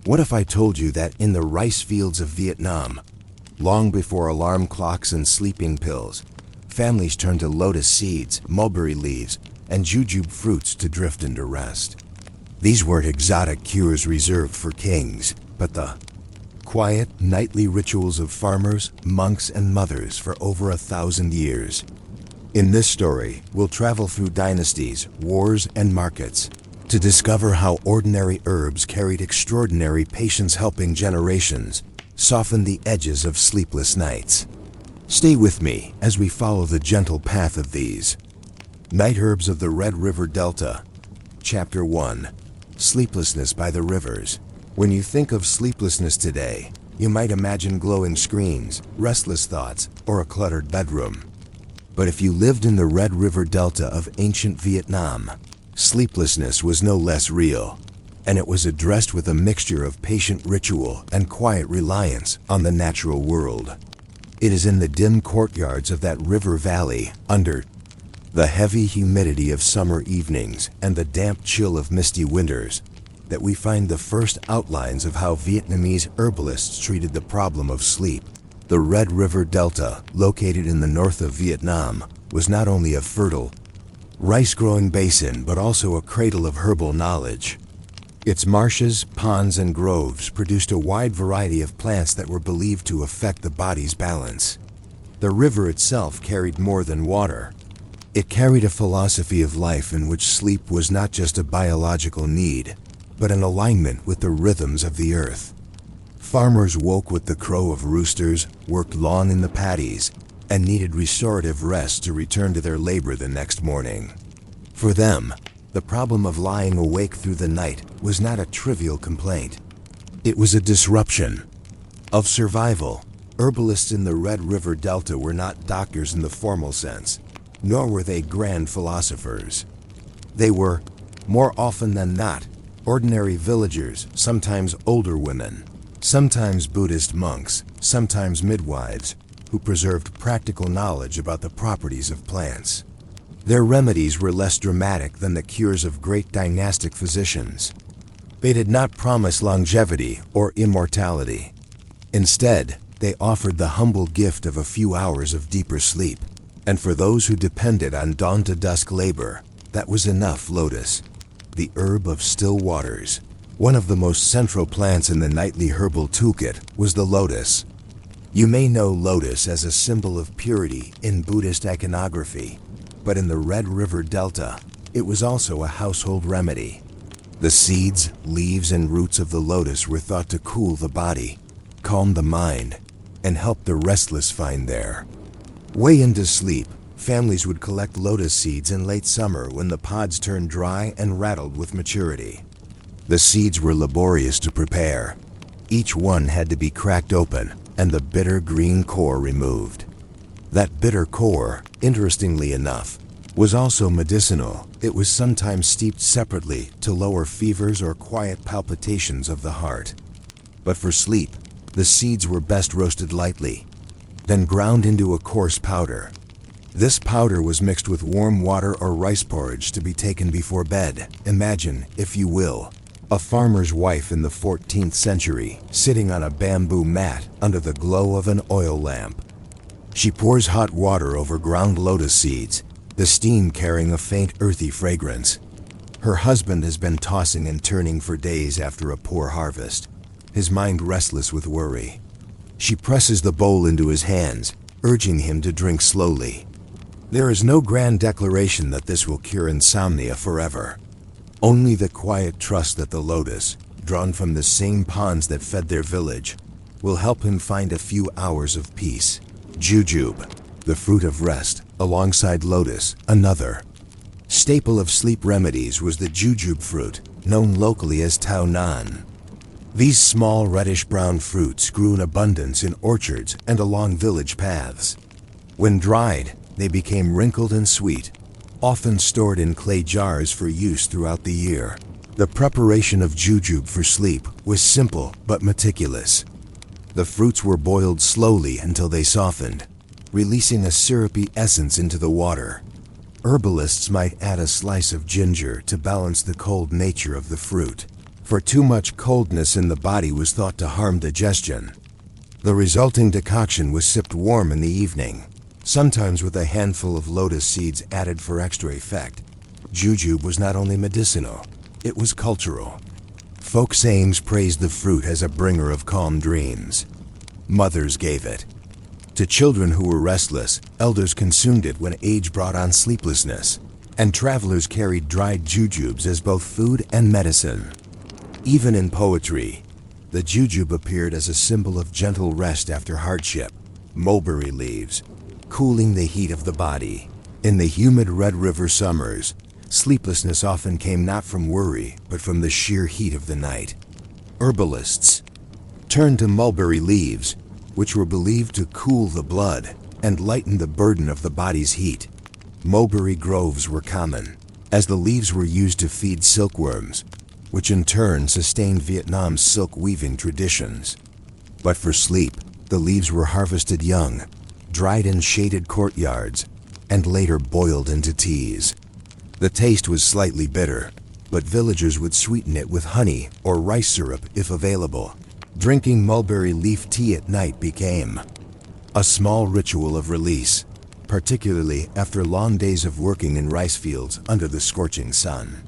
What if I told you that in the rice fields of Vietnam, long before alarm clocks and sleeping pills, families turned to lotus seeds, mulberry leaves, and jujube fruits to drift into rest? These weren't exotic cures reserved for kings, but the quiet, nightly rituals of farmers, monks, and mothers for over 1,000 years. In this story, we'll travel through dynasties, wars, and markets to discover how ordinary herbs carried extraordinary patience, helping generations soften the edges of sleepless nights. Stay with me as we follow the gentle path of these night herbs of the Red River Delta. Chapter 1. Sleeplessness by the Rivers. When you think of sleeplessness today, you might imagine glowing screens, restless thoughts, or a cluttered bedroom. But if you lived in the Red River Delta of ancient Vietnam, sleeplessness was no less real, and it was addressed with a mixture of patient ritual and quiet reliance on the natural world. It is in the dim courtyards of that river valley, under the heavy humidity of summer evenings and the damp chill of misty winters, that we find the first outlines of how Vietnamese herbalists treated the problem of sleep. The Red River Delta, located in the north of Vietnam, was not only a fertile, rice-growing basin, but also a cradle of herbal knowledge. Its marshes, ponds, and groves produced a wide variety of plants that were believed to affect the body's balance. The river itself carried more than water. It carried a philosophy of life in which sleep was not just a biological need, but an alignment with the rhythms of the earth. Farmers woke with the crow of roosters, worked long in the paddies, and needed restorative rest to return to their labor the next morning. For them, the problem of lying awake through the night was not a trivial complaint. It was a disruption of survival. Herbalists in the Red River Delta were not doctors in the formal sense, nor were they grand philosophers. They were, more often than not, ordinary villagers, sometimes older women, sometimes Buddhist monks, sometimes midwives, who preserved practical knowledge about the properties of plants. Their remedies were less dramatic than the cures of great dynastic physicians. They did not promise longevity or immortality. Instead, they offered the humble gift of a few hours of deeper sleep. And for those who depended on dawn to dusk labor, that was enough. Lotus, the herb of still waters, one of the most central plants in the nightly herbal toolkit, was the lotus. You may know lotus as a symbol of purity in Buddhist iconography, but in the Red River Delta, it was also a household remedy. The seeds, leaves, and roots of the lotus were thought to cool the body, calm the mind, and help the restless find their way into sleep. Families would collect lotus seeds in late summer when the pods turned dry and rattled with maturity. The seeds were laborious to prepare. Each one had to be cracked open and the bitter green core removed. That bitter core, interestingly enough, was also medicinal. It was sometimes steeped separately to lower fevers or quiet palpitations of the heart. But for sleep, the seeds were best roasted lightly, then ground into a coarse powder. This powder was mixed with warm water or rice porridge to be taken before bed. Imagine, if you will, a farmer's wife in the 14th century, sitting on a bamboo mat under the glow of an oil lamp. She pours hot water over ground lotus seeds, the steam carrying a faint earthy fragrance. Her husband has been tossing and turning for days after a poor harvest, his mind restless with worry. She presses the bowl into his hands, urging him to drink slowly. There is no grand declaration that this will cure insomnia forever. Only the quiet trust that the lotus, drawn from the same ponds that fed their village, will help him find a few hours of peace. Jujube, the fruit of rest, alongside lotus, another staple of sleep remedies, was the jujube fruit, known locally as tao nan. These small reddish-brown fruits grew in abundance in orchards and along village paths. When dried, they became wrinkled and sweet, often stored in clay jars for use throughout the year. The preparation of jujube for sleep was simple but meticulous. The fruits were boiled slowly until they softened, releasing a syrupy essence into the water. Herbalists might add a slice of ginger to balance the cold nature of the fruit. for too much coldness in the body was thought to harm digestion. The resulting decoction was sipped warm in the evening, sometimes with a handful of lotus seeds added for extra effect. Jujube was not only medicinal, it was cultural. Folk sayings praised the fruit as a bringer of calm dreams. Mothers gave it to children who were restless, elders consumed it when age brought on sleeplessness, and travelers carried dried jujubes as both food and medicine. Even in poetry, the jujube appeared as a symbol of gentle rest after hardship. Mulberry leaves, cooling the heat of the body. In the humid Red River summers, sleeplessness often came not from worry, but from the sheer heat of the night. Herbalists turned to mulberry leaves, which were believed to cool the blood and lighten the burden of the body's heat. Mulberry groves were common, as the leaves were used to feed silkworms, which in turn sustained Vietnam's silk weaving traditions. But for sleep, the leaves were harvested young, dried in shaded courtyards, and later boiled into teas. The taste was slightly bitter, but villagers would sweeten it with honey or rice syrup if available. Drinking mulberry leaf tea at night became a small ritual of release, particularly after long days of working in rice fields under the scorching sun.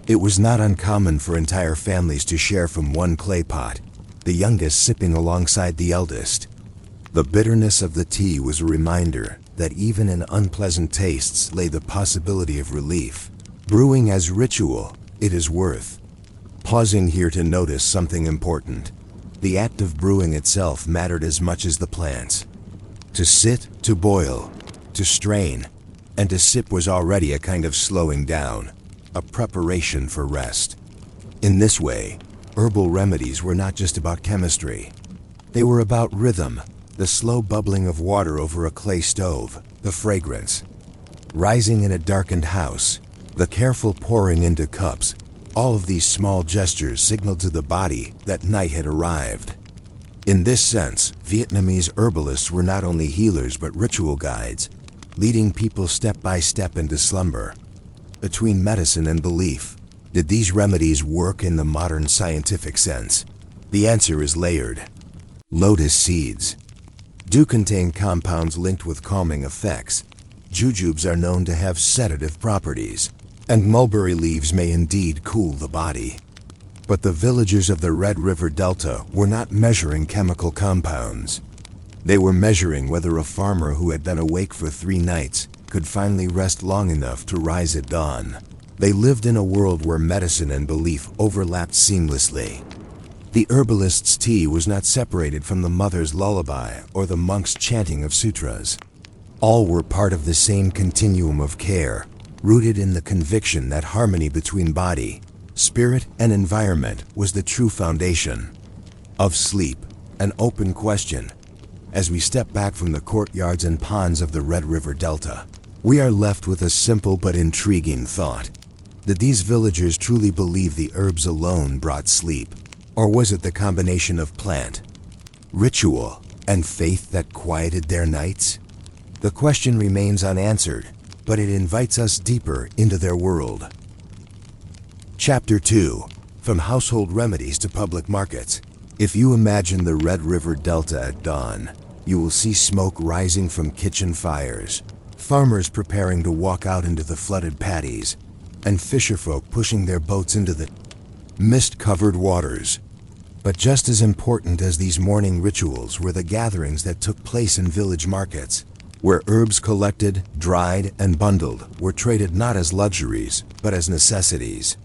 It was not uncommon for entire families to share from one clay pot, the youngest sipping alongside the eldest. The bitterness of the tea was a reminder that even in unpleasant tastes lay the possibility of relief. Brewing as ritual, it is worth pausing here to notice something important. The act of brewing itself mattered as much as the plants. To sit, to boil, to strain, and to sip was already a kind of slowing down, a preparation for rest. In this way, herbal remedies were not just about chemistry. They were about rhythm, the slow bubbling of water over a clay stove, the fragrance rising in a darkened house, the careful pouring into cups. All of these small gestures signaled to the body that night had arrived. In this sense, Vietnamese herbalists were not only healers but ritual guides, leading people step by step into slumber. Between medicine and belief, did these remedies work in the modern scientific sense? The answer is layered. Lotus seeds do contain compounds linked with calming effects. Jujubes are known to have sedative properties, and mulberry leaves may indeed cool the body. But the villagers of the Red River Delta were not measuring chemical compounds. They were measuring whether a farmer who had been awake for 3 nights could finally rest long enough to rise at dawn. They lived in a world where medicine and belief overlapped seamlessly. The herbalist's tea was not separated from the mother's lullaby or the monk's chanting of sutras. All were part of the same continuum of care, rooted in the conviction that harmony between body, spirit, and environment was the true foundation of sleep. An open question. As we step back from the courtyards and ponds of the Red River Delta, we are left with a simple but intriguing thought. Did these villagers truly believe the herbs alone brought sleep? Or was it the combination of plant, ritual, and faith that quieted their nights? The question remains unanswered, but it invites us deeper into their world. Chapter 2. From Household Remedies to Public Markets. If you imagine the Red River Delta at dawn, you will see smoke rising from kitchen fires, farmers preparing to walk out into the flooded paddies, and fisherfolk pushing their boats into the mist-covered waters. But just as important as these morning rituals were the gatherings that took place in village markets, where herbs collected, dried, and bundled were traded not as luxuries, but as necessities.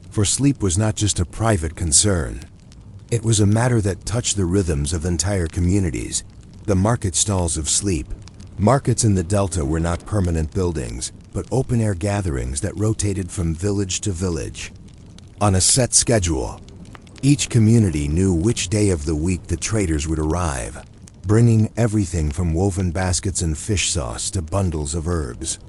For sleep was not just a private concern. It was a matter that touched the rhythms of entire communities. The market stalls of sleep. Markets in the Delta were not permanent buildings, but open-air gatherings that rotated from village to village. On a set schedule, each community knew which day of the week the traders would arrive, bringing everything from woven baskets and fish sauce to bundles of herbs.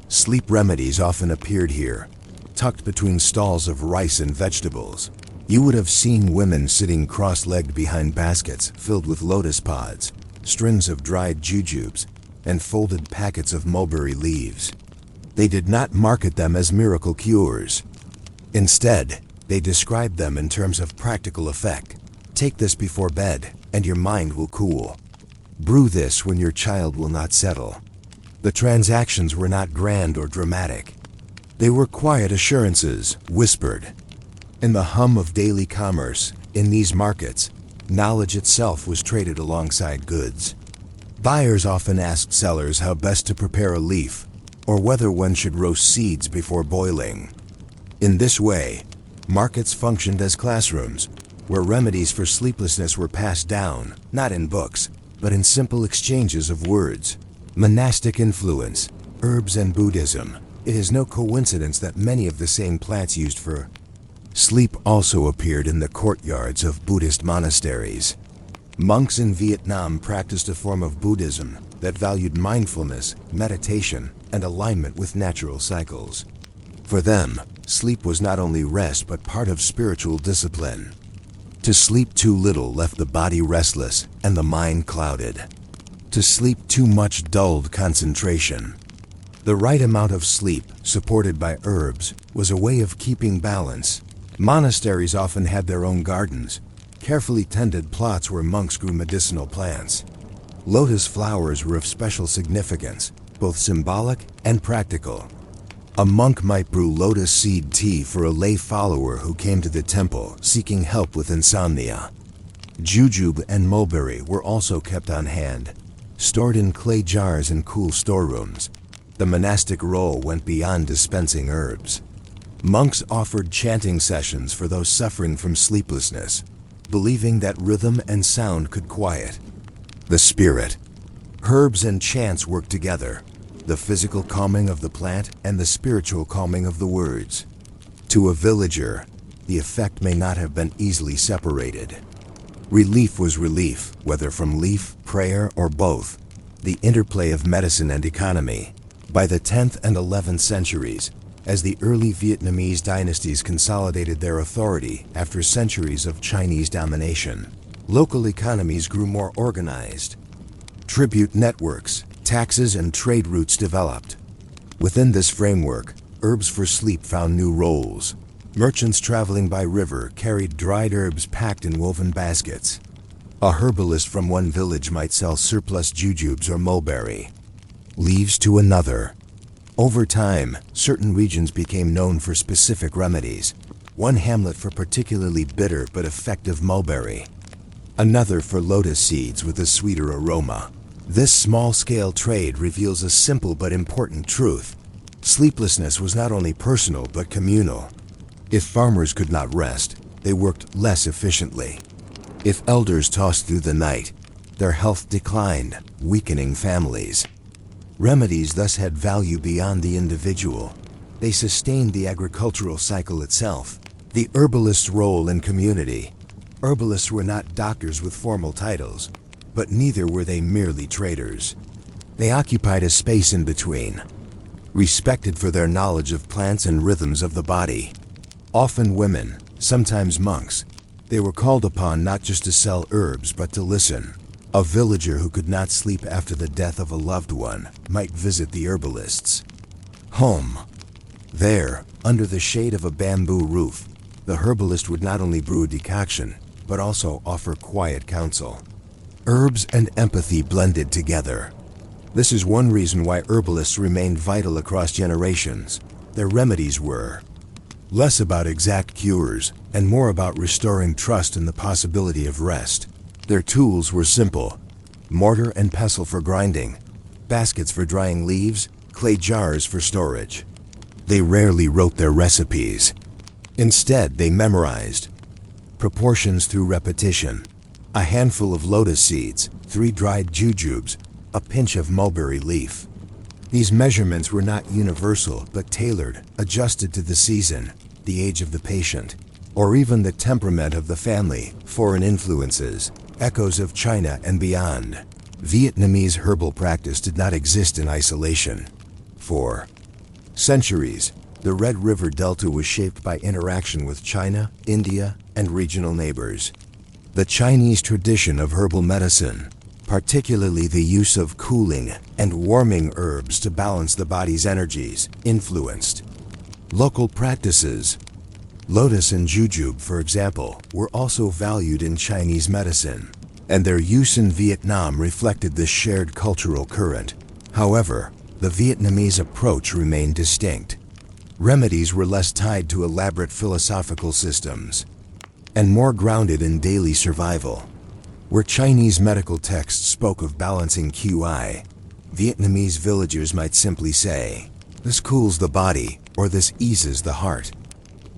Sleep remedies often appeared here, tucked between stalls of rice and vegetables. You would have seen women sitting cross-legged behind baskets filled with lotus pods, strings of dried jujubes, and folded packets of mulberry leaves. They did not market them as miracle cures. Instead, They described them in terms of practical effect. Take this before bed, and your mind will cool. Brew this when your child will not settle. The transactions were not grand or dramatic. They were quiet assurances, whispered. In the hum of daily commerce, in these markets, knowledge itself was traded alongside goods. Buyers often asked sellers how best to prepare a leaf, or whether one should roast seeds before boiling. In this way, markets functioned as classrooms, where remedies for sleeplessness were passed down, not in books, but in simple exchanges of words. Monastic influence, herbs and Buddhism. It is no coincidence that many of the same plants used for sleep also appeared in the courtyards of Buddhist monasteries. Monks in Vietnam practiced a form of Buddhism that valued mindfulness, meditation, and alignment with natural cycles. For them, sleep was not only rest but part of spiritual discipline. To sleep too little left the body restless and the mind clouded. To sleep too much dulled concentration. The right amount of sleep, supported by herbs, was a way of keeping balance. Monasteries often had their own gardens, carefully tended plots where monks grew medicinal plants. Lotus flowers were of special significance, both symbolic and practical. A monk might brew lotus seed tea for a lay follower who came to the temple seeking help with insomnia. Jujube and mulberry were also kept on hand, stored in clay jars in cool storerooms. The monastic role went beyond dispensing herbs. Monks offered chanting sessions for those suffering from sleeplessness, believing that rhythm and sound could quiet the spirit. Herbs and chants worked together, the physical calming of the plant and the spiritual calming of the words. To a villager, the effect may not have been easily separated. Relief was relief, whether from leaf, prayer, or both. The interplay of medicine and economy. By the 10th and 11th centuries, as the early Vietnamese dynasties consolidated their authority after centuries of Chinese domination, local economies grew more organized. Tribute networks, taxes, and trade routes developed. Within this framework, herbs for sleep found new roles. Merchants traveling by river carried dried herbs packed in woven baskets. A herbalist from one village might sell surplus jujubes or mulberry leaves to another. Over time, certain regions became known for specific remedies. One hamlet for particularly bitter but effective mulberry, another for lotus seeds with a sweeter aroma. This small-scale trade reveals a simple but important truth. Sleeplessness was not only personal but communal. If farmers could not rest, they worked less efficiently. If elders tossed through the night, their health declined, weakening families. Remedies thus had value beyond the individual. They sustained the agricultural cycle itself. The herbalist's role in community. Herbalists were not doctors with formal titles, but neither were they merely traders. They occupied a space in between, respected for their knowledge of plants and rhythms of the body. Often women, sometimes monks, they were called upon not just to sell herbs but to listen. A villager who could not sleep after the death of a loved one might visit the herbalist's home. There, under the shade of a bamboo roof, the herbalist would not only brew a decoction, but also offer quiet counsel. Herbs and empathy blended together. This is one reason why herbalists remained vital across generations. Their remedies were less about exact cures and more about restoring trust in the possibility of rest. Their tools were simple: mortar and pestle for grinding, baskets for drying leaves, clay jars for storage. They rarely wrote their recipes. Instead, they memorized proportions through repetition. A handful of lotus seeds, 3 dried jujubes, a pinch of mulberry leaf. These measurements were not universal, but tailored, adjusted to the season, the age of the patient, or even the temperament of the family. Foreign influences, echoes of China and beyond. Vietnamese herbal practice did not exist in isolation. For centuries, the Red River Delta was shaped by interaction with China, India, and regional neighbors. The Chinese tradition of herbal medicine, particularly the use of cooling and warming herbs to balance the body's energies, influenced local practices. Lotus and jujube, for example, were also valued in Chinese medicine, and their use in Vietnam reflected this shared cultural current. However, the Vietnamese approach remained distinct. Remedies were less tied to elaborate philosophical systems and more grounded in daily survival. Where Chinese medical texts spoke of balancing QI, Vietnamese villagers might simply say, "This cools the body," or "This eases the heart."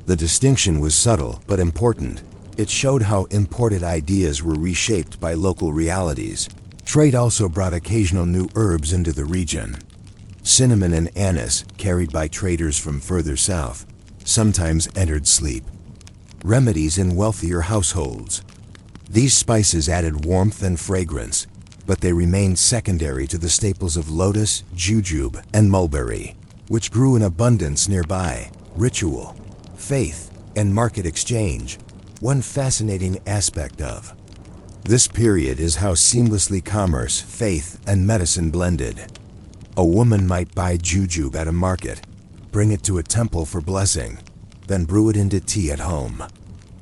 The distinction was subtle but important. It showed how imported ideas were reshaped by local realities. Trade also brought occasional new herbs into the region. Cinnamon and anise, carried by traders from further south, sometimes entered sleep remedies in wealthier households. These spices added warmth and fragrance, but they remained secondary to the staples of lotus, jujube, and mulberry, which grew in abundance nearby. Ritual, faith, and market exchange. One fascinating aspect of this period is how seamlessly commerce, faith, and medicine blended. A woman might buy jujube at a market, bring it to a temple for blessing, then brew it into tea at home.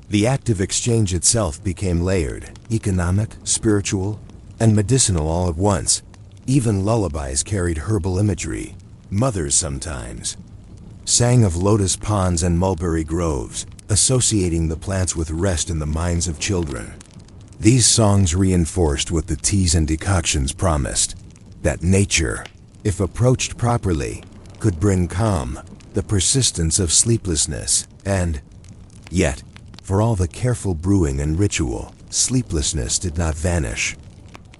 The act of exchange itself became layered, economic, spiritual, and medicinal all at once. Even lullabies carried herbal imagery. Mothers sometimes sang of lotus ponds and mulberry groves, associating the plants with rest in the minds of children. These songs reinforced what the teas and decoctions promised, that nature, if approached properly, could bring calm, the persistence of sleeplessness, and yet, for all the careful brewing and ritual, sleeplessness did not vanish.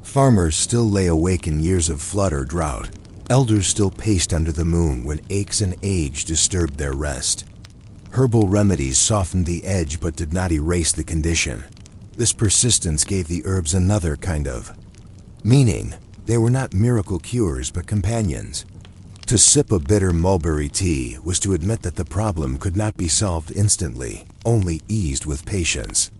Farmers still lay awake in years of flood or drought. Elders still paced under the moon when aches and age disturbed their rest. Herbal remedies softened the edge but did not erase the condition. This persistence gave the herbs another kind of meaning. They were not miracle cures but companions. To sip a bitter mulberry tea was to admit that the problem could not be solved instantly, only eased with patience.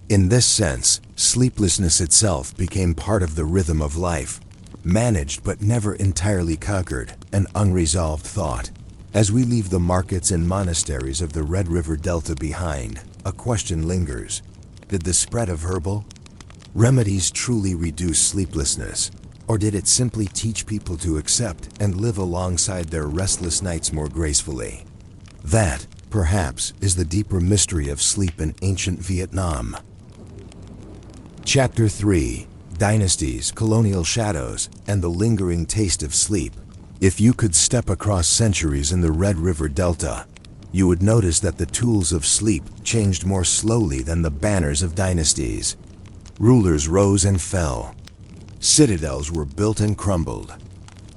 In this sense, sleeplessness itself became part of the rhythm of life, managed but never entirely conquered, an unresolved thought. As we leave the markets and monasteries of the Red River Delta behind, a question lingers. Did the spread of herbal remedies truly reduce sleeplessness? Or did it simply teach people to accept and live alongside their restless nights more gracefully? That, perhaps, is the deeper mystery of sleep in ancient Vietnam. Chapter 3: Dynasties, Colonial Shadows, and the Lingering Taste of Sleep. If you could step across centuries in the Red River Delta, you would notice that the tools of sleep changed more slowly than the banners of dynasties. Rulers rose and fell. Citadels were built and crumbled.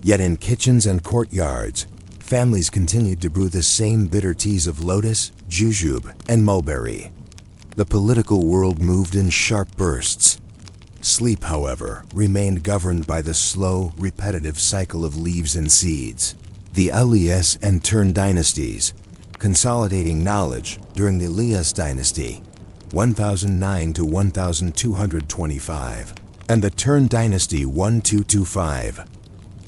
Yet in kitchens and courtyards, families continued to brew the same bitter teas of lotus, jujube, and mulberry. The political world moved in sharp bursts. Sleep, however, remained governed by the slow, repetitive cycle of leaves and seeds. The Elias and Tern dynasties, consolidating knowledge during the Elias dynasty, 1009 to 1225, and the Tern dynasty 1225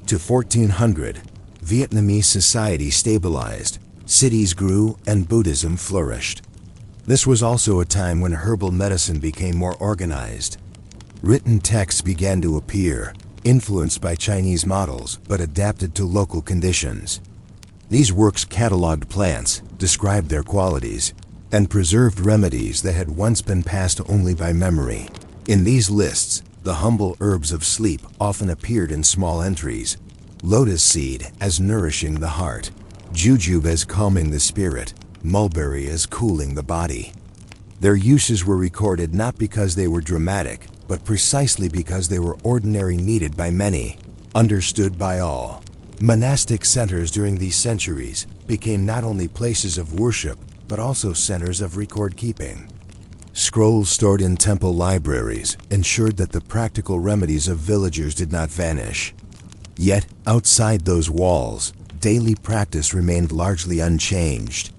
to 1400, Vietnamese society stabilized, cities grew, and Buddhism flourished. This was also a time when herbal medicine became more organized. Written texts began to appear, influenced by Chinese models but adapted to local conditions. These works cataloged plants, described their qualities, and preserved remedies that had once been passed only by memory. In these lists, the humble herbs of sleep often appeared in small entries. Lotus seed as nourishing the heart, jujube as calming the spirit, mulberry as cooling the body. Their uses were recorded not because they were dramatic, but precisely because they were ordinary, needed by many, understood by all. Monastic centers during these centuries became not only places of worship, but also centers of record keeping. Scrolls stored in temple libraries ensured that the practical remedies of villagers did not vanish. Yet, outside those walls, daily practice remained largely unchanged.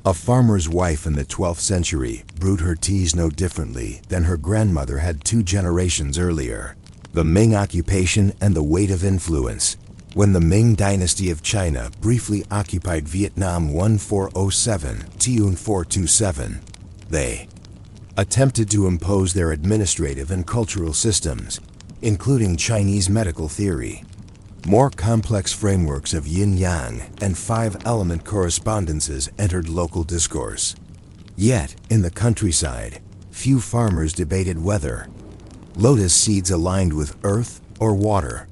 A farmer's wife in the 12th century brewed her teas no differently than her grandmother had 2 generations earlier. The Ming occupation and the weight of influence When the Ming Dynasty of China briefly occupied Vietnam 1407 to 1427, they attempted to impose their administrative and cultural systems, including Chinese medical theory. More complex frameworks of yin-yang and five-element correspondences entered local discourse. Yet, in the countryside, few farmers debated whether lotus seeds aligned with earth or water.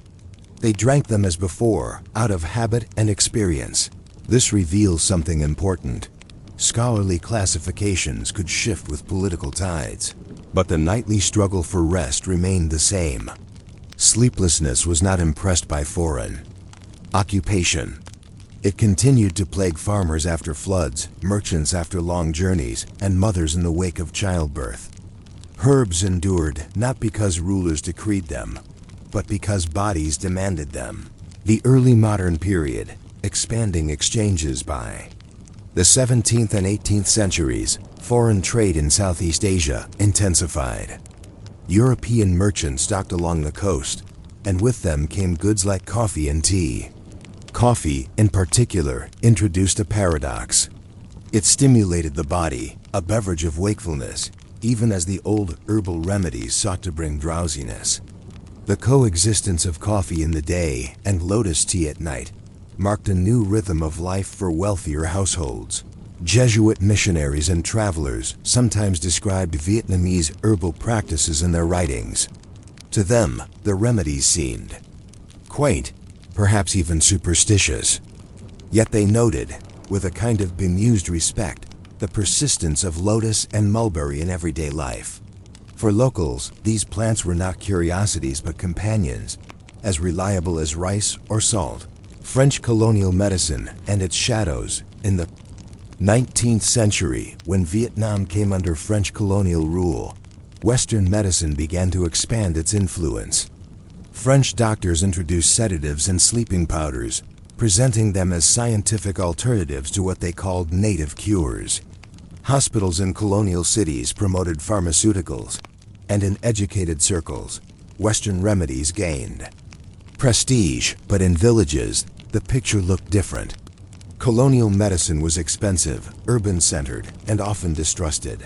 They drank them as before, out of habit and experience. This reveals something important. Scholarly classifications could shift with political tides, but the nightly struggle for rest remained the same. Sleeplessness was not impressed by foreign occupation. It continued to plague farmers after floods, merchants after long journeys, and mothers in the wake of childbirth. Herbs endured not because rulers decreed them, but because bodies demanded them. The early modern period, expanding exchanges by the 17th and 18th centuries, foreign trade in Southeast Asia intensified. European merchants docked along the coast, and with them came goods like coffee and tea. Coffee, in particular, introduced a paradox. It stimulated the body, a beverage of wakefulness, even as the old herbal remedies sought to bring drowsiness. The coexistence of coffee in the day and lotus tea at night marked a new rhythm of life for wealthier households. Jesuit missionaries and travelers sometimes described Vietnamese herbal practices in their writings. To them, the remedies seemed quaint, perhaps even superstitious. Yet they noted, with a kind of bemused respect, the persistence of lotus and mulberry in everyday life. For locals, these plants were not curiosities but companions, as reliable as rice or salt. French colonial medicine and its shadows. In the 19th century, when Vietnam came under French colonial rule, Western medicine began to expand its influence. French doctors introduced sedatives and sleeping powders, presenting them as scientific alternatives to what they called native cures. Hospitals in colonial cities promoted pharmaceuticals, and in educated circles, Western remedies gained prestige. But in villages, the picture looked different. Colonial medicine was expensive, urban-centered, and often distrusted.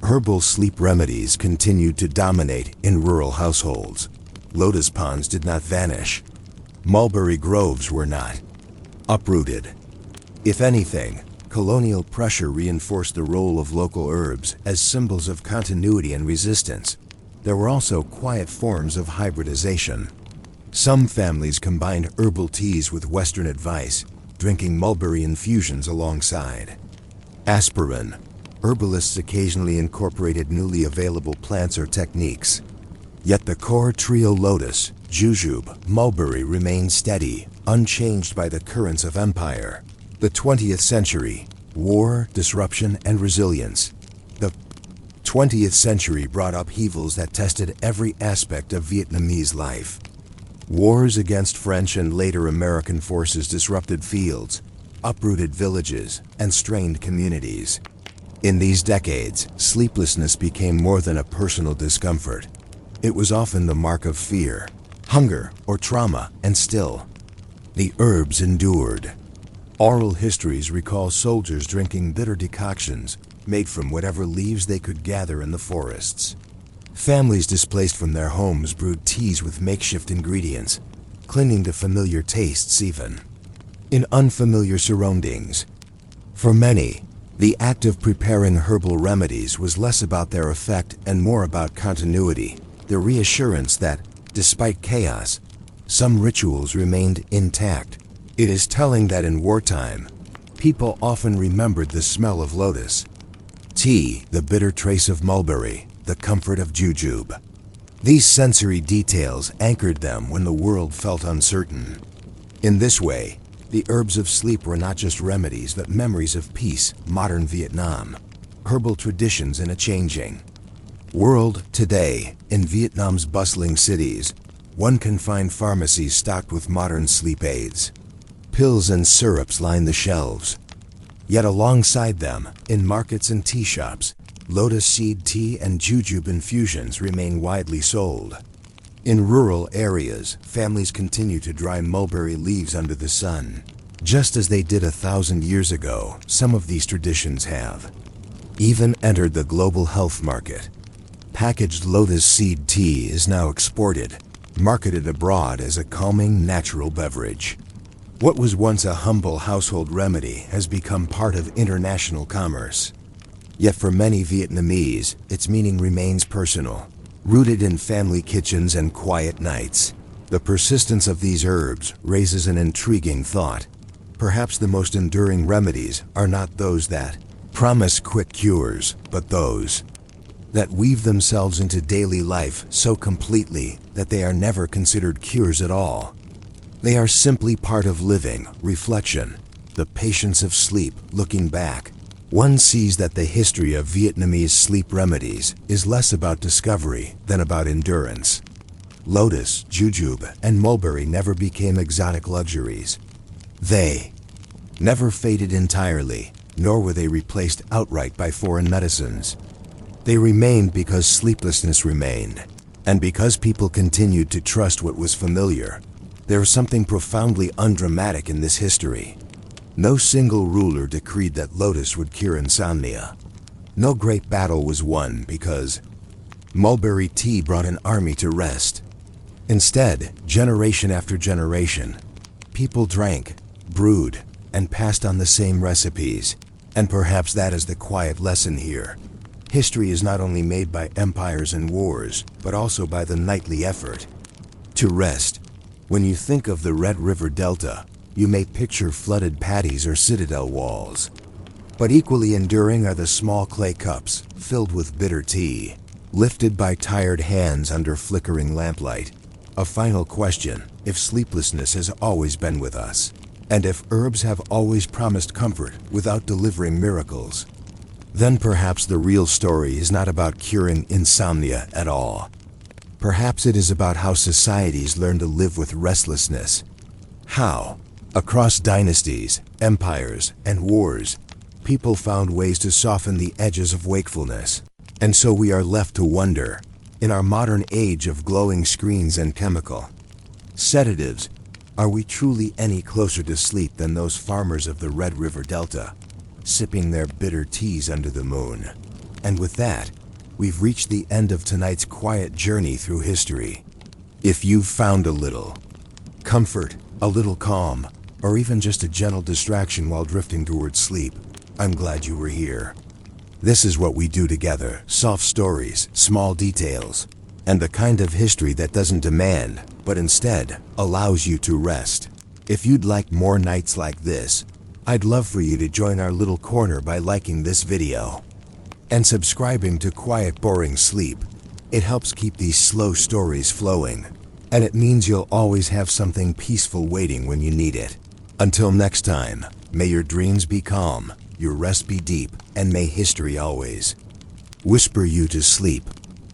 Herbal sleep remedies continued to dominate in rural households. Lotus ponds did not vanish. Mulberry groves were not uprooted. If anything, colonial pressure reinforced the role of local herbs as symbols of continuity and resistance. There were also quiet forms of hybridization. Some families combined herbal teas with Western advice, drinking mulberry infusions alongside aspirin. Herbalists occasionally incorporated newly available plants or techniques. Yet the core trio lotus, jujube, mulberry remained steady, unchanged by the currents of empire. The 20th century, war, disruption, and resilience. The 20th century brought upheavals that tested every aspect of Vietnamese life. Wars against French and later American forces disrupted fields, uprooted villages, and strained communities. In these decades, sleeplessness became more than a personal discomfort. It was often the mark of fear, hunger, or trauma, and still, the herbs endured. Oral histories recall soldiers drinking bitter decoctions made from whatever leaves they could gather in the forests. Families displaced from their homes brewed teas with makeshift ingredients, clinging to familiar tastes even in unfamiliar surroundings. For many, the act of preparing herbal remedies was less about their effect and more about continuity, the reassurance that, despite chaos, some rituals remained intact. It is telling that in wartime, people often remembered the smell of lotus tea, the bitter trace of mulberry, the comfort of jujube. These sensory details anchored them when the world felt uncertain. In this way, the herbs of sleep were not just remedies but memories of peace, modern Vietnam, herbal traditions in a changing world. Today, in Vietnam's bustling cities, one can find pharmacies stocked with modern sleep aids. Pills and syrups line the shelves. Yet alongside them, in markets and tea shops, lotus seed tea and jujube infusions remain widely sold. In rural areas, families continue to dry mulberry leaves under the sun. Just as they did 1,000 years ago, some of these traditions have even entered the global health market. Packaged lotus seed tea is now exported, marketed abroad as a calming, natural beverage. What was once a humble household remedy has become part of international commerce. Yet for many Vietnamese, its meaning remains personal, rooted in family kitchens and quiet nights. The persistence of these herbs raises an intriguing thought. Perhaps the most enduring remedies are not those that promise quick cures, but those that weave themselves into daily life so completely that they are never considered cures at all. They are simply part of living, reflection, the patience of sleep. Looking back, one sees that the history of Vietnamese sleep remedies is less about discovery than about endurance. Lotus, jujube, and mulberry never became exotic luxuries. They never faded entirely, nor were they replaced outright by foreign medicines. They remained because sleeplessness remained, and because people continued to trust what was familiar. There is something profoundly undramatic in this history. No single ruler decreed that lotus would cure insomnia. No great battle was won because mulberry tea brought an army to rest. Instead, generation after generation, people drank, brewed, and passed on the same recipes. And perhaps that is the quiet lesson here. History is not only made by empires and wars, but also by the nightly effort to rest. When you think of the Red River Delta, you may picture flooded paddies or citadel walls. But equally enduring are the small clay cups filled with bitter tea, lifted by tired hands under flickering lamplight. A final question: if sleeplessness has always been with us, and if herbs have always promised comfort without delivering miracles, then perhaps the real story is not about curing insomnia at all. Perhaps it is about how societies learn to live with restlessness. How, across dynasties, empires, and wars, people found ways to soften the edges of wakefulness. And so we are left to wonder, in our modern age of glowing screens and chemical sedatives, are we truly any closer to sleep than those farmers of the Red River Delta, sipping their bitter teas under the moon? And with that, we've reached the end of tonight's quiet journey through history. If you've found a little comfort, a little calm, or even just a gentle distraction while drifting towards sleep, I'm glad you were here. This is what we do together: soft stories, small details, and the kind of history that doesn't demand, but instead allows you to rest. If you'd like more nights like this, I'd love for you to join our little corner by liking this video and subscribing to Quiet Boring Sleep. It helps keep these slow stories flowing, and it means you'll always have something peaceful waiting when you need it. Until next time, may your dreams be calm, your rest be deep, and may history always whisper you to sleep.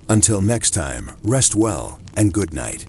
Until next time, rest well and good night.